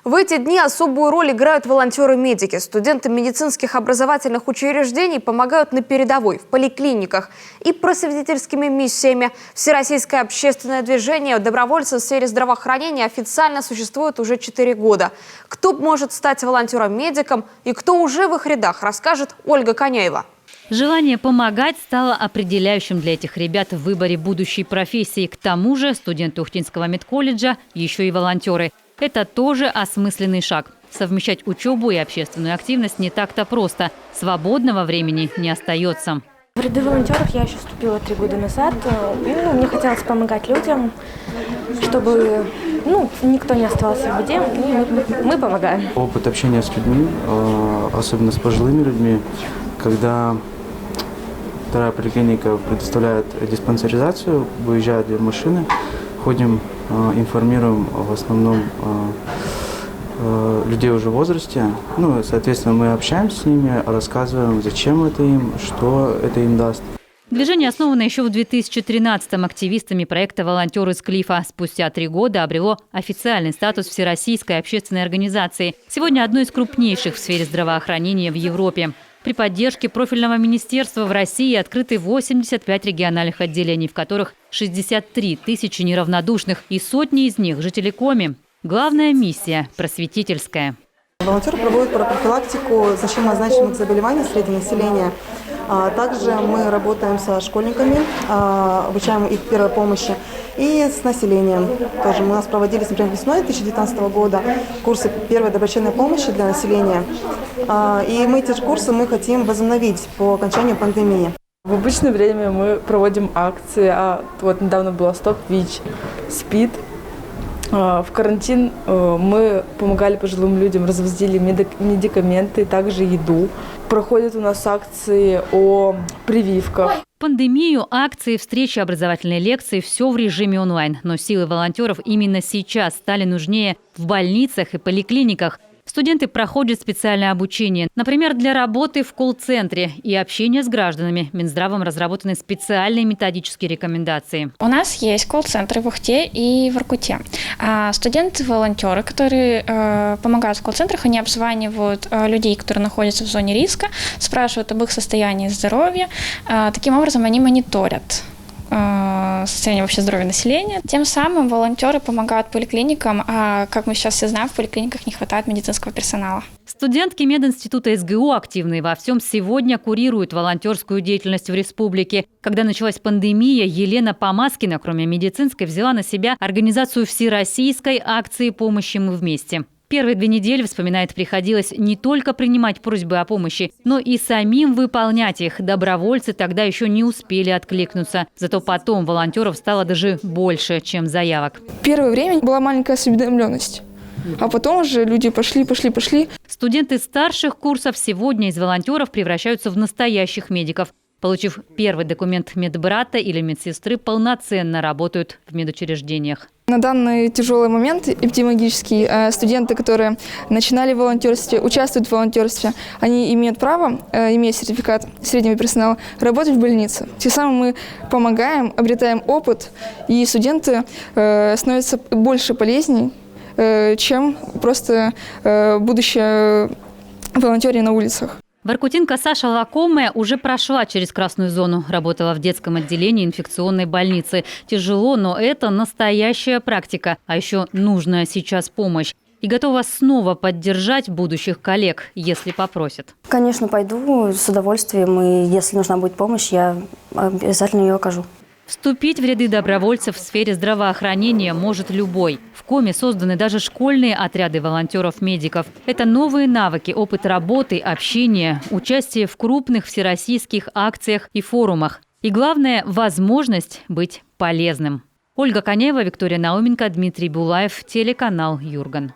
В эти дни особую роль играют волонтеры-медики. Студенты медицинских образовательных учреждений помогают на передовой, в поликлиниках и просветительскими миссиями. Всероссийское общественное движение добровольцев в сфере здравоохранения официально существует уже 4 года. Кто может стать волонтером-медиком и кто уже в их рядах, расскажет Ольга Коняева. Желание помогать стало определяющим для этих ребят в выборе будущей профессии. К тому же студенты Ухтинского медколледжа еще и волонтеры. Это тоже осмысленный шаг. Совмещать учебу и общественную активность не так-то просто. Свободного времени не остается. В ряды волонтеров я еще вступила 3 года назад. Мне хотелось помогать людям, чтобы никто не оставался в беде. Мы помогаем. Опыт общения с людьми, особенно с пожилыми людьми, когда вторая поликлиника предоставляет диспансеризацию, выезжают 2 машины, ходим, информируем в основном людей уже в возрасте. Соответственно, мы общаемся с ними, рассказываем, зачем это им, что это им даст. Движение основано еще в 2013-м активистами проекта «Волонтеры с Клифа». Спустя 3 года обрело официальный статус всероссийской общественной организации. Сегодня одной из крупнейших в сфере здравоохранения в Европе. При поддержке профильного министерства в России открыты 85 региональных отделений, в которых 63 тысячи неравнодушных, и сотни из них – жители Коми. Главная миссия – просветительская. Волонтеры проводят профилактику зачем значимых заболеваний среди населения. Также мы работаем со школьниками, обучаем их первой помощи, и с населением. Тоже у нас проводились, например, весной 2019 года курсы первой доброчинной помощи для населения. И мы эти курсы мы возобновить по окончанию пандемии. В обычное время мы проводим акции. Вот недавно была «Стоп ВИЧ», СПИД. В карантин мы помогали пожилым людям, развозили медикаменты, также еду. Проходят у нас акции о прививках. Пандемию, акции, встречи, образовательные лекции – все в режиме онлайн. Но силы волонтеров именно сейчас стали нужнее в больницах и поликлиниках. Студенты проходят специальное обучение. Например, для работы в колл-центре и общения с гражданами. Минздравом разработаны специальные методические рекомендации. У нас есть колл-центры в Ухте и в Иркуте. Студенты-волонтеры, которые помогают в колл-центрах, они обзванивают людей, которые находятся в зоне риска, спрашивают об их состоянии здоровья. Таким образом, они мониторят состояние вообще здоровья населения. Тем самым волонтеры помогают поликлиникам, а, как мы сейчас все знаем, в поликлиниках не хватает медицинского персонала. Студентки мединститута СГУ, активные во всем, сегодня курируют волонтерскую деятельность в республике. Когда началась пандемия, Елена Помазкина, кроме медицинской, взяла на себя организацию всероссийской акции «Помощи мы вместе». Первые 2 недели, вспоминает, приходилось не только принимать просьбы о помощи, но и самим выполнять их. Добровольцы тогда еще не успели откликнуться. Зато потом волонтеров стало даже больше, чем заявок. Первое время была маленькая осведомленность. А потом уже люди пошли. Студенты старших курсов сегодня из волонтеров превращаются в настоящих медиков. Получив первый документ медбрата или медсестры, полноценно работают в медучреждениях. На данный тяжелый момент эпидемиологический студенты, которые начинали в волонтерстве, участвуют в волонтерстве, они имеют право, имея сертификат среднего персонала, работать в больнице. Тем самым мы помогаем, обретаем опыт, и студенты становятся больше полезней, чем просто будущее волонтеры на улицах. Воркутинка Саша Лакомая уже прошла через красную зону. Работала в детском отделении инфекционной больницы. Тяжело, но это настоящая практика. А еще нужная сейчас помощь. И готова снова поддержать будущих коллег, если попросят. Конечно, пойду с удовольствием. И если нужна будет помощь, я обязательно ее окажу. Вступить в ряды добровольцев в сфере здравоохранения может любой. В Коми созданы даже школьные отряды волонтеров-медиков. Это новые навыки, опыт работы, общения, участие в крупных всероссийских акциях и форумах. И главное – возможность быть полезным. Ольга Коняева, Виктория Науменко, Дмитрий Булаев, телеканал «Юрган».